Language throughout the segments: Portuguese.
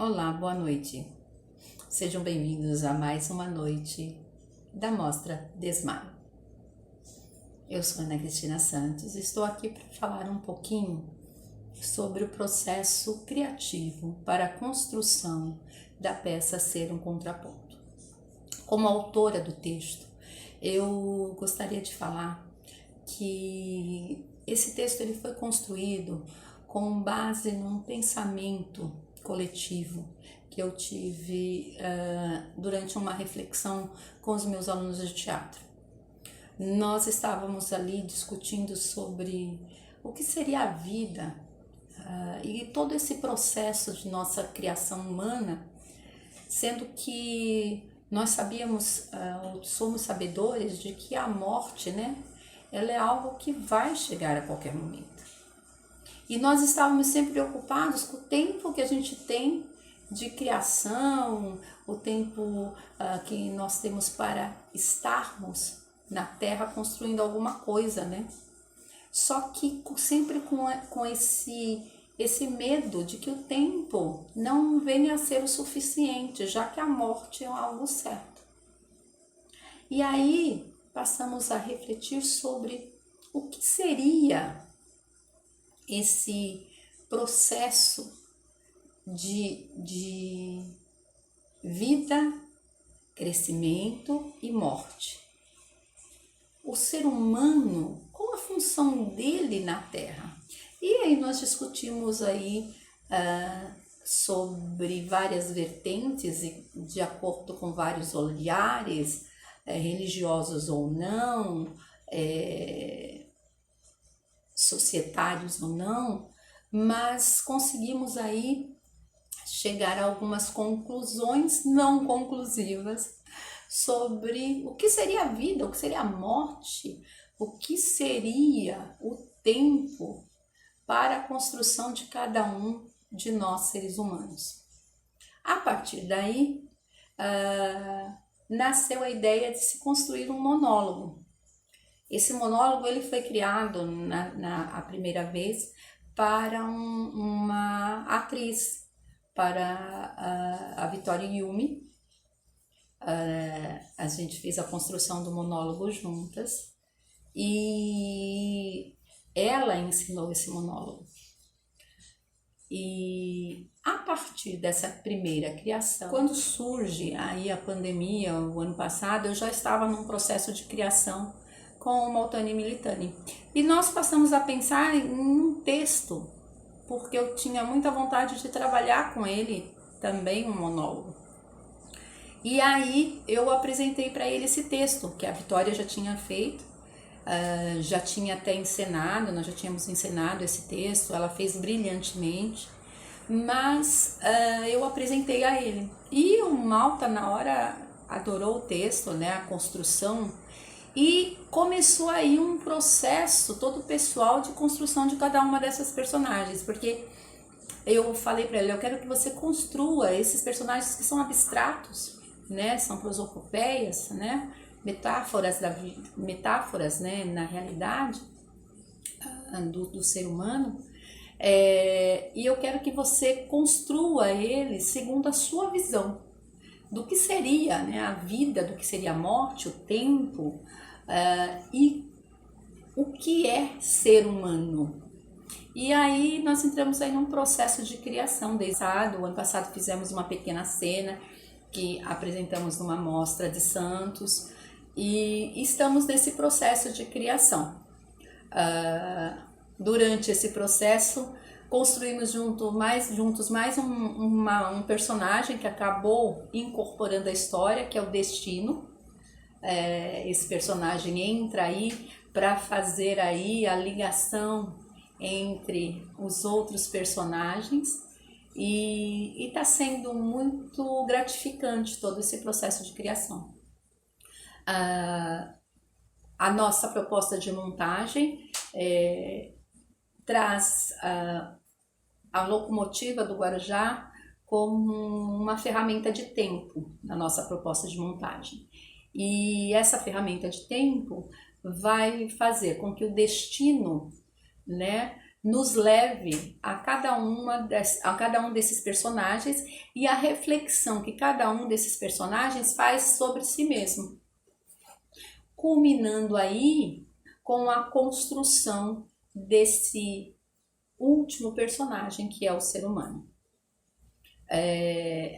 Olá, boa noite. Sejam bem-vindos a mais uma noite da Mostra Desmaio. Eu sou Ana Cristina Santos e estou aqui para falar um pouquinho sobre o processo criativo para a construção da peça Ser um Contraponto. Como autora do texto, eu gostaria de falar que esse texto ele foi construído com base num pensamento coletivo que eu tive durante uma reflexão com os meus alunos de teatro. Nós estávamos ali discutindo sobre o que seria a vida e todo esse processo de nossa criação humana, sendo que nós sabíamos, somos sabedores de que a morte, né, ela é algo que vai chegar a qualquer momento. E nós estávamos sempre preocupados com o tempo que a gente tem de criação, o tempo que nós temos para estarmos na Terra construindo alguma coisa, né? Só que sempre com esse medo de que o tempo não venha a ser o suficiente, já que a morte é algo certo. E aí passamos a refletir sobre o que seria esse processo de vida, crescimento e morte. O ser humano, qual a função dele na Terra? E aí nós discutimos aí sobre várias vertentes e de acordo com vários olhares, religiosos ou não, societários ou não, mas conseguimos aí chegar a algumas conclusões não conclusivas sobre o que seria a vida, o que seria a morte, o que seria o tempo para a construção de cada um de nós seres humanos. A partir daí, nasceu a ideia de se construir um monólogo. Esse monólogo ele foi criado a primeira vez para uma atriz, para a Vitória Yumi. A gente fez a construção do monólogo juntas e ela ensinou esse monólogo. E a partir dessa primeira criação, quando surge aí a pandemia, o ano passado, eu já estava num processo de criação com o Maltani Militani. E nós passamos a pensar em um texto, porque eu tinha muita vontade de trabalhar com ele também um monólogo. E aí eu apresentei para ele esse texto, que a Vitória já tinha feito, já tinha até encenado, nós já tínhamos encenado esse texto, ela fez brilhantemente, mas eu apresentei a ele. E o Malta, na hora, adorou o texto, né, a construção. E começou aí um processo todo pessoal de construção de cada uma dessas personagens, porque eu falei para ele, eu quero que você construa esses personagens que são abstratos, né, são prosopopeias, né, metáforas né, na realidade do ser humano, e eu quero que você construa eles segundo a sua visão do que seria, né, a vida, do que seria a morte, o tempo, e o que é ser humano. E aí nós entramos aí num processo de criação. O ano passado fizemos uma pequena cena que apresentamos numa mostra de Santos e estamos nesse processo de criação. Durante esse processo construímos juntos mais um personagem que acabou incorporando a história, que é o Destino. Esse personagem entra aí para fazer aí a ligação entre os outros personagens e está sendo muito gratificante todo esse processo de criação. A nossa proposta de montagem traz a locomotiva do Guarujá como uma ferramenta de tempo na nossa proposta de montagem. E essa ferramenta de tempo vai fazer com que o destino, né, nos leve a cada um desses personagens e a reflexão que cada um desses personagens faz sobre si mesmo, culminando aí com a construção desse último personagem que é o ser humano.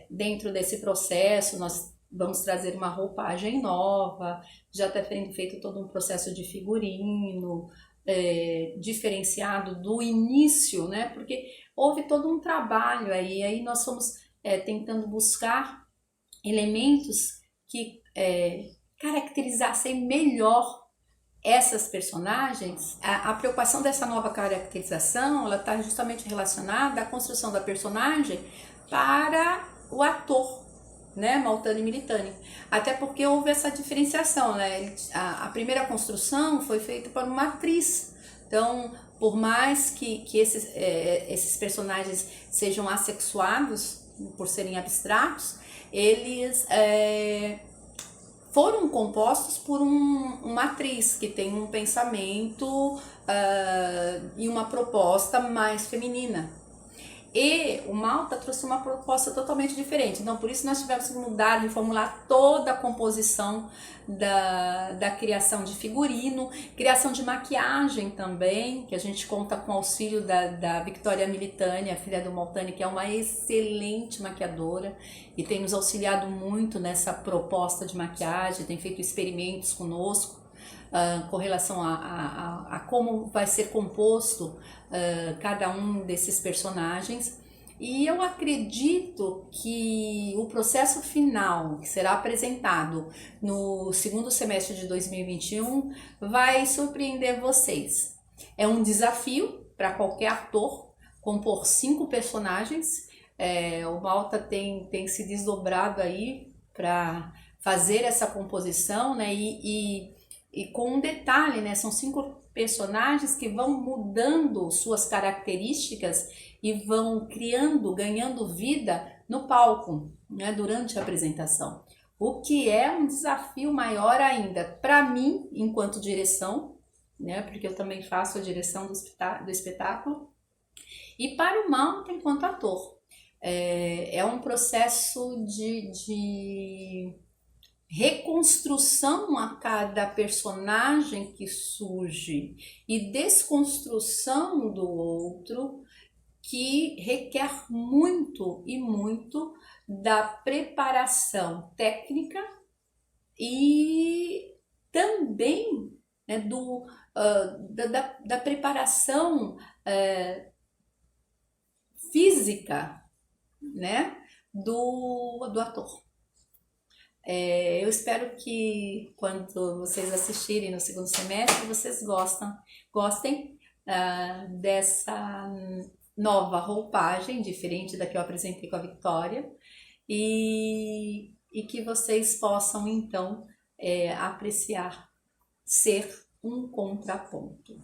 Dentro desse processo nós vamos trazer uma roupagem nova, já está sendo feito todo um processo de figurino, diferenciado do início, né? Porque houve todo um trabalho aí nós fomos tentando buscar elementos que caracterizassem melhor essas personagens. A preocupação dessa nova caracterização, ela está justamente relacionada à construção da personagem para o ator, né, Maltani Militani. Até porque houve essa diferenciação, né? A primeira construção foi feita por uma atriz. Então, por mais que esses personagens sejam assexuados, por serem abstratos, eles foram compostos por uma atriz que tem um pensamento e uma proposta mais feminina. E o Malta trouxe uma proposta totalmente diferente. Então, por isso nós tivemos que mudar, reformular toda a composição da criação de figurino, criação de maquiagem também, que a gente conta com o auxílio da Victoria Militani, a filha do Maltani, que é uma excelente maquiadora e tem nos auxiliado muito nessa proposta de maquiagem, tem feito experimentos conosco. Com relação a como vai ser composto cada um desses personagens. E eu acredito que o processo final, que será apresentado no segundo semestre de 2021, vai surpreender vocês. É um desafio para qualquer ator compor 5 personagens. O Malta tem se desdobrado aí para fazer essa composição, né? E com um detalhe, né? São 5 personagens que vão mudando suas características e vão ganhando vida no palco, né? Durante a apresentação. O que é um desafio maior ainda para mim, enquanto direção, né? Porque eu também faço a direção do espetáculo, e para o Malta enquanto ator. É um processo de reconstrução a cada personagem que surge e desconstrução do outro, que requer muito e muito da preparação técnica e também, né, da preparação física, né, do ator. Eu espero que quando vocês assistirem no segundo semestre, vocês gostem dessa nova roupagem, diferente da que eu apresentei com a Victoria, e que vocês possam então apreciar ser um contraponto.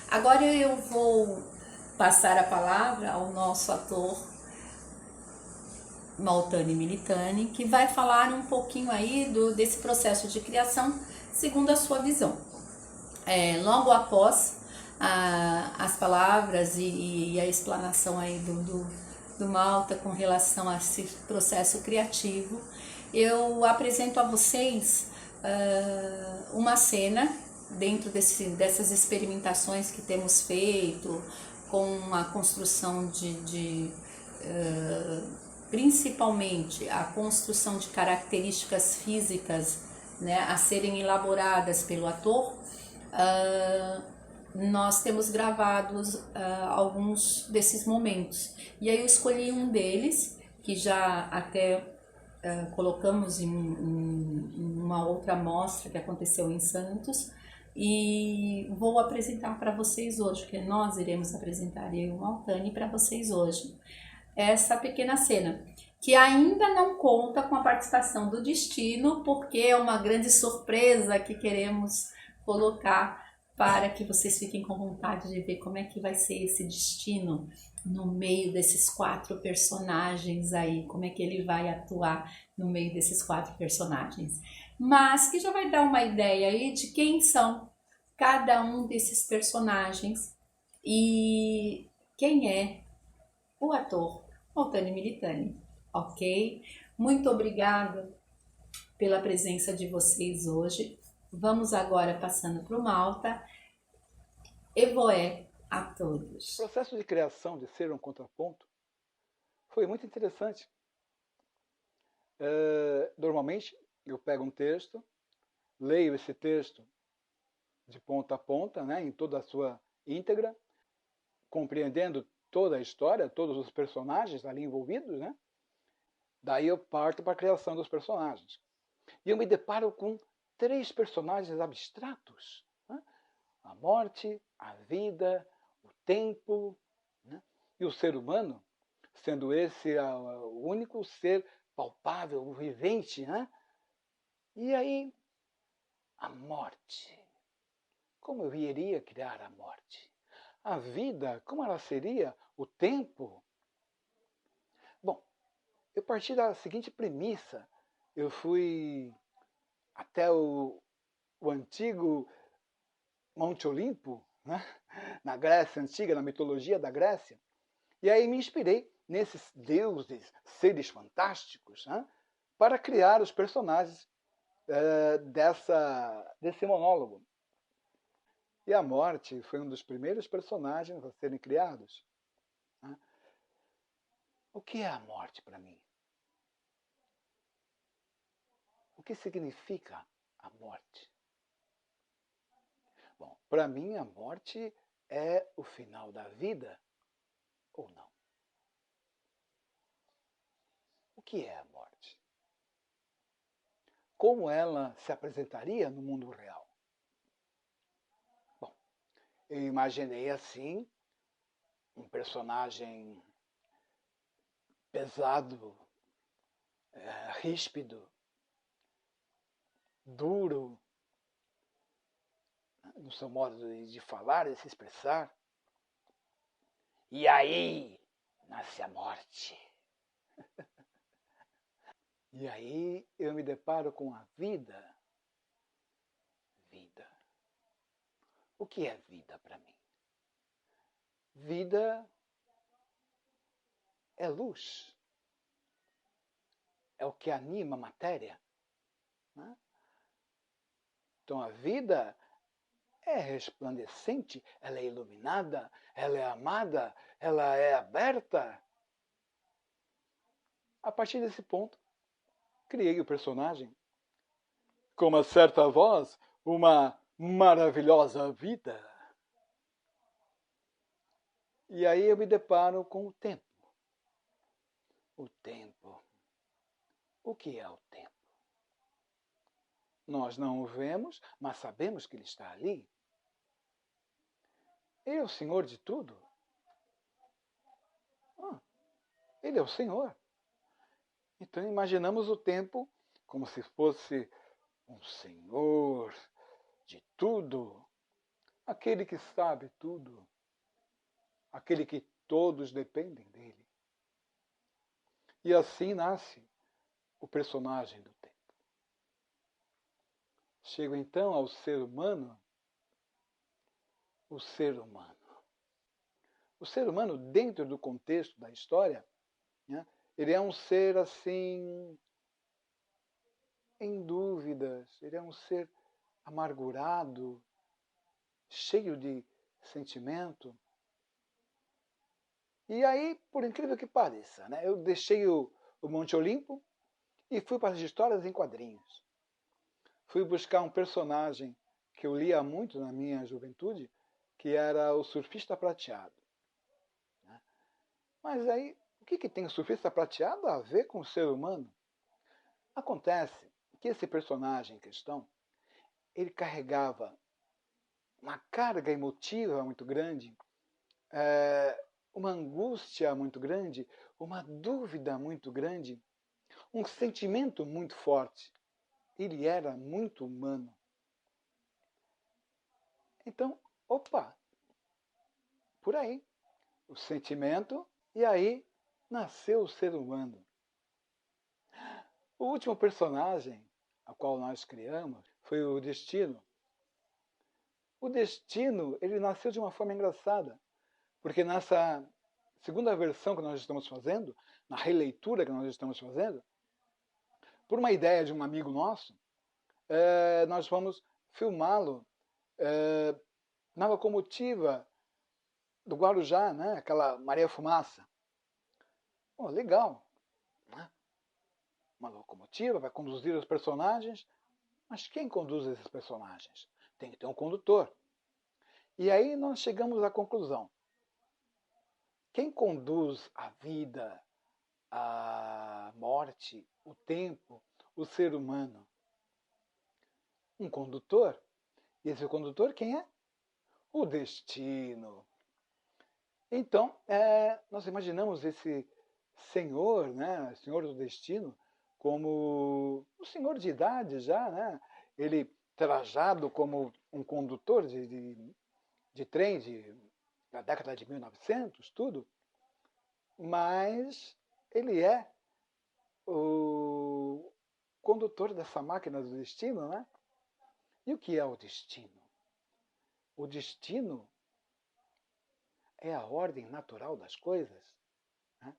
Agora eu vou passar a palavra ao nosso ator Maltani Militani, que vai falar um pouquinho aí desse processo de criação segundo a sua visão. Logo após as palavras e a explanação aí do Malta com relação a esse processo criativo, eu apresento a vocês uma cena dentro dessas experimentações que temos feito com a construção principalmente a construção de características físicas, né, a serem elaboradas pelo ator. Nós temos gravados alguns desses momentos, e aí eu escolhi um deles, que já até colocamos em uma outra mostra que aconteceu em Santos, e vou apresentar para vocês hoje, que nós iremos apresentar, eu e o Maltani, para vocês hoje, essa pequena cena, que ainda não conta com a participação do Destino, porque é uma grande surpresa que queremos colocar para que vocês fiquem com vontade de ver como é que vai ser esse Destino no meio desses 4 personagens aí, como é que ele vai atuar no meio desses 4 personagens. Mas que já vai dar uma ideia aí de quem são cada um desses personagens E quem é o ator Maltani Militani, ok? Muito obrigada pela presença de vocês hoje. Vamos agora passando para o Malta. Evoé a O todos. processo de criação de Ser um Contraponto foi muito interessante. Normalmente, eu pego um texto, leio esse texto de ponta a ponta, né, em toda a sua íntegra, compreendendo toda a história, todos os personagens ali envolvidos, né? Daí eu parto para a criação dos personagens. E eu me deparo com 3 personagens abstratos, né? A morte, a vida, o tempo, né? E o ser humano, sendo esse o único ser palpável, o vivente, né? E aí, a morte. Como eu iria criar a morte? A vida, como ela seria? O tempo? Bom, eu parti da seguinte premissa. Eu fui até o antigo Monte Olimpo, né? Na Grécia Antiga, na mitologia da Grécia, e aí me inspirei nesses deuses, seres fantásticos, né? Para criar os personagens desse monólogo. E a morte foi um dos primeiros personagens a serem criados. Né? O que é a morte para mim? O que significa a morte? Bom, para mim a morte é o final da vida ou não? O que é a morte? Como ela se apresentaria no mundo real? Bom, eu imaginei assim um personagem pesado, ríspido, duro, no seu modo de falar, de se expressar. E aí nasce a morte. E aí eu me deparo com a vida. Vida. O que é vida para mim? Vida é luz. É o que anima a matéria. Né? Então a vida é resplandecente, ela é iluminada, ela é amada, ela é aberta. A partir desse ponto, criei o personagem com uma certa voz, uma maravilhosa vida. E aí eu me deparo com o tempo. O tempo. O que é o tempo? Nós não o vemos, mas sabemos que ele está ali. Ele é o Senhor de tudo. Ele é o Senhor. Então imaginamos o tempo como se fosse um Senhor de tudo, aquele que sabe tudo, aquele que todos dependem dele. E assim nasce o personagem do tempo. Chego então ao ser humano, o ser humano. O ser humano, dentro do contexto da história, né, ele é um ser assim, em dúvidas, ele é um ser amargurado, cheio de sentimento. E aí, por incrível que pareça, né, eu deixei o Monte Olimpo e fui para as histórias em quadrinhos. Fui buscar um personagem que eu lia muito na minha juventude, que era o Surfista Prateado. Mas aí, o que tem o surfista prateado a ver com o ser humano? Acontece que esse personagem em questão, ele carregava uma carga emotiva muito grande, uma angústia muito grande, uma dúvida muito grande, um sentimento muito forte. Ele era muito humano. Então, opa, por aí, o sentimento, e aí nasceu o ser humano. O último personagem a qual nós criamos foi o Destino. O Destino, ele nasceu de uma forma engraçada. Porque nessa segunda versão que nós estamos fazendo, na releitura que nós estamos fazendo, por uma ideia de um amigo nosso, nós vamos filmá-lo na locomotiva do Guarujá, né? Aquela Maria Fumaça. Oh, legal, né? Uma locomotiva vai conduzir os personagens, mas quem conduz esses personagens? Tem que ter um condutor. E aí nós chegamos à conclusão. Quem conduz a vida, a morte, o tempo, o ser humano? Um condutor. E esse condutor quem é? O destino. Então, nós imaginamos esse senhor, né, senhor do destino, como um senhor de idade já, né? Ele trajado como um condutor de trem da década de 1900, tudo, mas ele é o condutor dessa máquina do destino, né? E o que é o destino? O destino é a ordem natural das coisas. Né?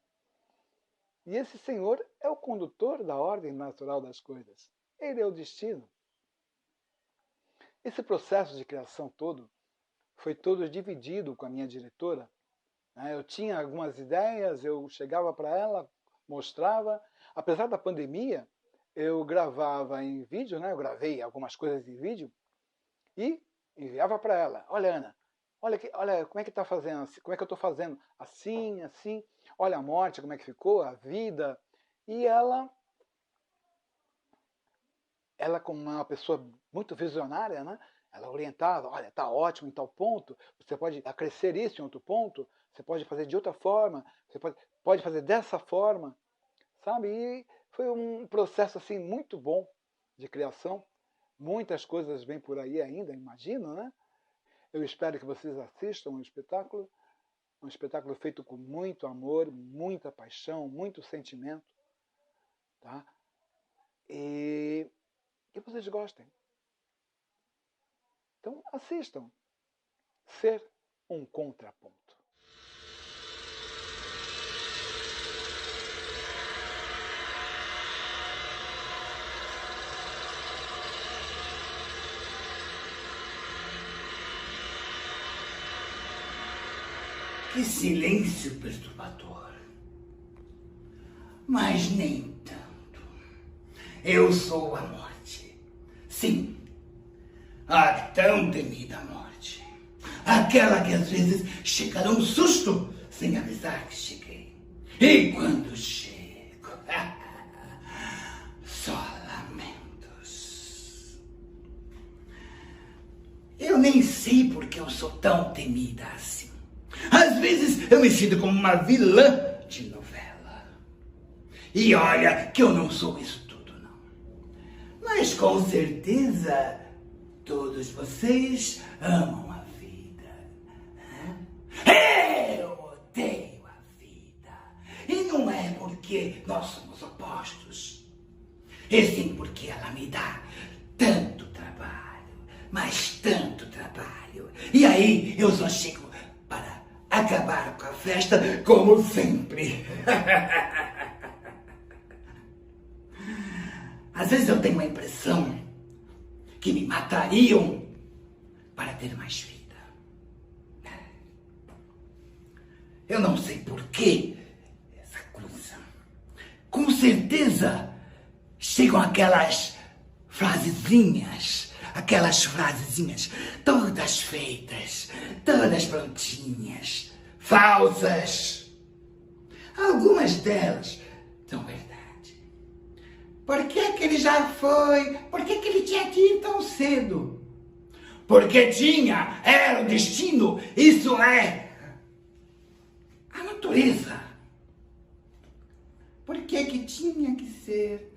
E esse senhor é o condutor da ordem natural das coisas. Ele é o destino. Esse processo de criação todo foi todo dividido com a minha diretora. Eu tinha algumas ideias, eu chegava para ela, mostrava. Apesar da pandemia, eu gravava em vídeo, né? Eu gravei algumas coisas em vídeo e enviava para ela. Olha, Ana, olha como é que está fazendo, como é que eu estou fazendo, assim, assim. Olha a morte, como é que ficou, a vida. E ela como uma pessoa muito visionária, né? Ela orientava, olha, está ótimo em tal ponto, você pode acrescer isso em outro ponto, você pode fazer de outra forma, você pode fazer dessa forma, sabe? E foi um processo assim muito bom de criação. Muitas coisas vêm por aí ainda, imagino, né? Eu espero que vocês assistam um espetáculo feito com muito amor, muita paixão, muito sentimento, tá? E que vocês gostem. Então, assistam. Ser um contraponto. Que silêncio perturbador. Mas nem tanto. Eu sou a morte. Sim, a tão temida morte. Aquela que às vezes chega a dar um susto sem avisar que cheguei. E quando chego, só lamentos. Eu nem sei por que eu sou tão temida assim. Às vezes eu me sinto como uma vilã de novela. E olha que eu não sou isso tudo, não. Mas com certeza todos vocês amam a vida. Eu odeio a vida. E não é porque nós somos opostos. E sim porque ela me dá tanto trabalho, mas tanto trabalho. E aí eu só chego para acabar com a festa como sempre. Às vezes eu tenho a impressão que me matariam para ter mais vida. Eu não sei por que essa coisa. Com certeza chegam aquelas frasezinhas todas feitas, todas prontinhas, falsas. Algumas delas são verdade. Por que ele já foi? Por que ele tinha que ir tão cedo? Porque era o destino, isso é a natureza. Por que tinha que ser?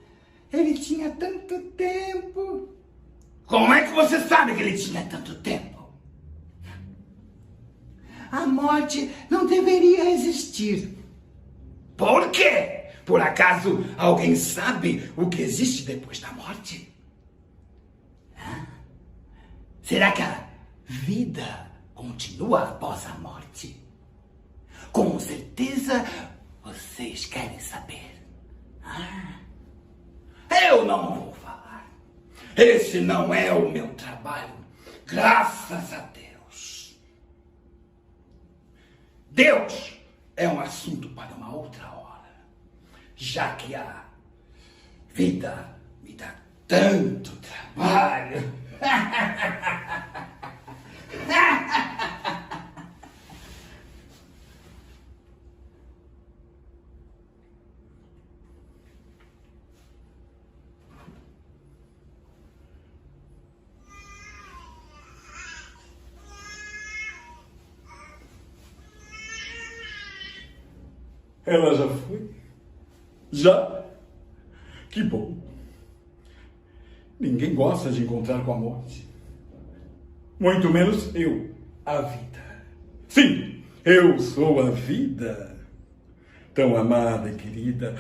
Ele tinha tanto tempo. Como é que você sabe que ele tinha tanto tempo? A morte não deveria existir. Por quê? Por acaso alguém sabe o que existe depois da morte? Será que a vida continua após a morte? Com certeza vocês querem saber. Eu não vou falar. Esse não é o meu trabalho. Graças a Deus. Deus é um assunto para uma outra hora. Já que a vida me dá tanto trabalho. Ela já foi? Já? Que bom. Ninguém gosta de encontrar com a morte. Muito menos eu, a vida. Sim, eu sou a vida. Tão amada e querida.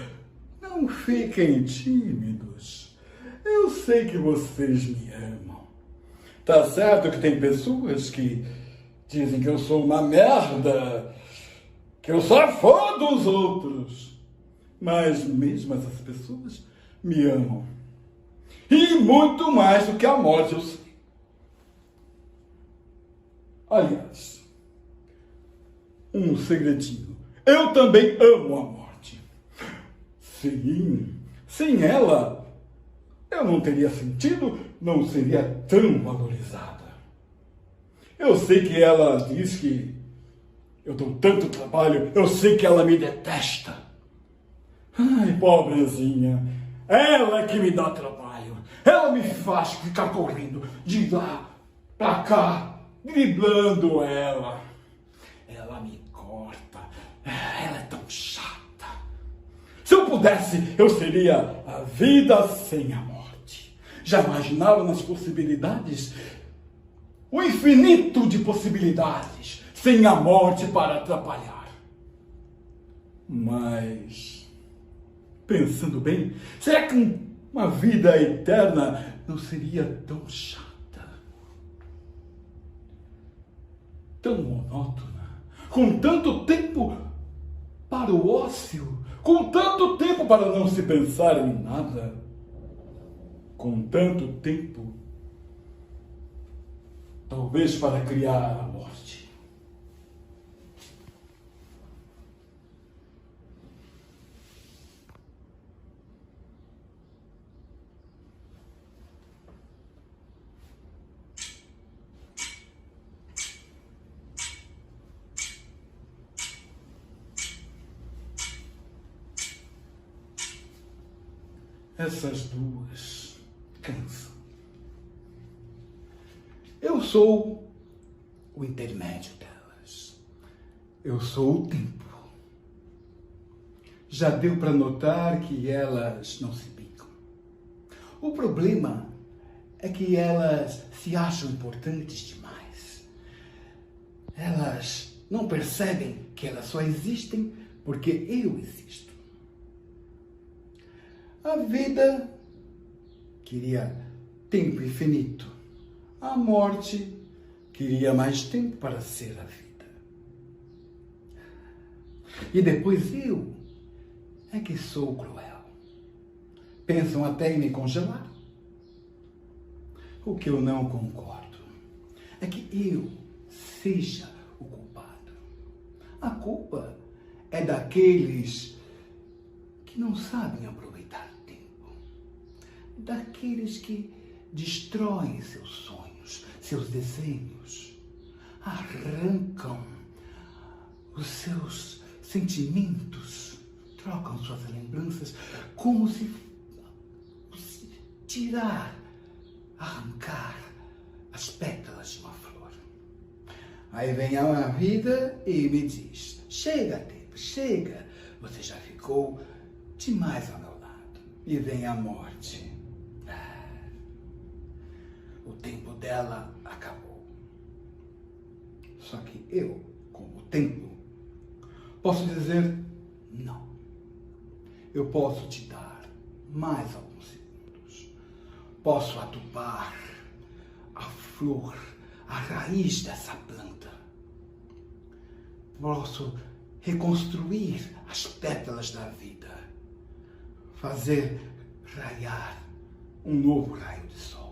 Não fiquem tímidos. Eu sei que vocês me amam. Tá certo que tem pessoas que dizem que eu sou uma merda, que eu só fodo os outros. Mas mesmo essas pessoas me amam. E muito mais do que a morte, eu sei. Aliás, um segredinho. Eu também amo a morte. Sim, sem ela, eu não teria sentido, não seria tão valorizada. Eu sei que ela diz que eu dou tanto trabalho, eu sei que ela me detesta. Ai, pobrezinha, ela é que me dá trabalho. Ela me faz ficar correndo de lá pra cá, driblando ela. Ela me corta, ela é tão chata. Se eu pudesse, eu seria a vida sem a morte. Já imaginaram nas possibilidades? O infinito de possibilidades sem a morte para atrapalhar. Mas, pensando bem, será que uma vida eterna não seria tão chata? Tão monótona? Com tanto tempo para o ócio? Com tanto tempo para não se pensar em nada? Com tanto tempo, talvez para criar a morte. Essas duas cansam. Eu sou o intermédio delas. Eu sou o tempo. Já deu para notar que elas não se bicam. O problema é que elas se acham importantes demais. Elas não percebem que elas só existem porque eu existo. A vida queria tempo infinito. A morte queria mais tempo para ser a vida. E depois eu é que sou cruel. Pensam até em me congelar. O que eu não concordo é que eu seja o culpado. A culpa é daqueles que não sabem aproveitar o tempo. Daqueles que destroem seus sonhos, seus desenhos, arrancam os seus sentimentos, trocam suas lembranças como se tirar, arrancar as pétalas de uma flor. Aí vem a vida e me diz: chega, tempo, chega, você já ficou demais ao meu lado. E vem a morte. O tempo dela acabou. Só que eu, como tempo, posso dizer não. Eu posso te dar mais alguns segundos. Posso adubar a flor, a raiz dessa planta. Posso reconstruir as pétalas da vida, fazer raiar um novo raio de sol.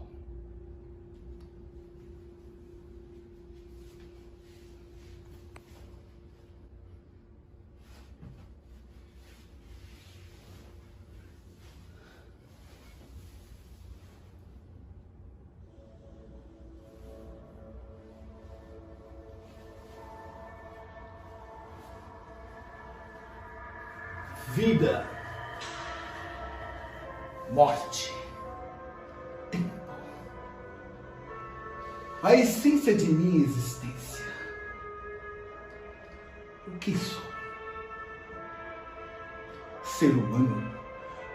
Vida, morte, tempo, a essência de minha existência. O que sou? Ser humano,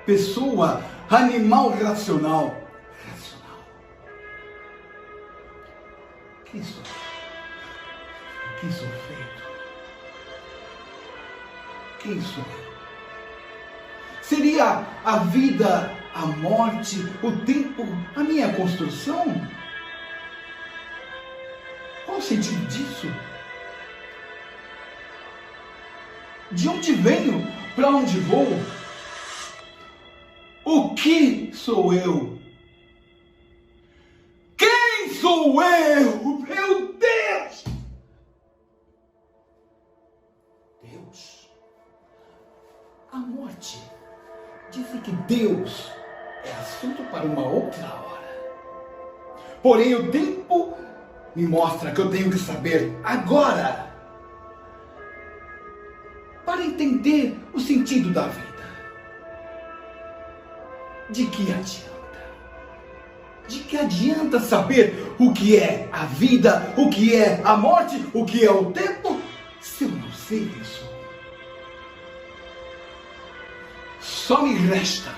pessoa, animal racional. O que sou? O que sou feito? Quem sou eu? Seria a vida, a morte, o tempo, a minha construção? Qual o sentido disso? De onde venho? Para onde vou? O que sou eu? Quem sou eu? Meu Deus! Deus? A morte. Dizem que Deus é assunto para uma outra hora. Porém, o tempo me mostra que eu tenho que saber agora para entender o sentido da vida. De que adianta? De que adianta saber o que é a vida, o que é a morte, o que é o tempo, se eu não sei isso? Só me resta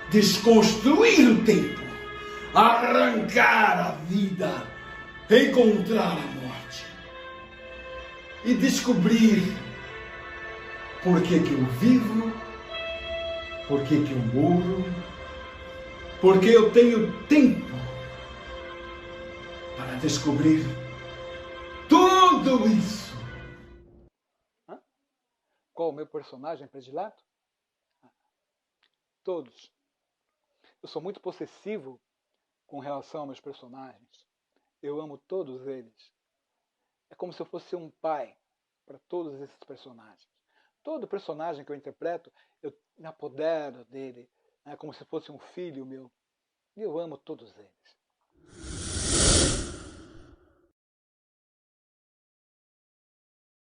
desconstruir o tempo, arrancar a vida, encontrar a morte e descobrir por que eu vivo, por que eu morro, porque eu tenho tempo para descobrir tudo isso. Qual o meu personagem predileto? Todos. Eu sou muito possessivo com relação aos meus personagens. Eu amo todos eles. É como se eu fosse um pai para todos esses personagens. Todo personagem que eu interpreto, eu me apodero dele. É como se fosse um filho meu. E eu amo todos eles.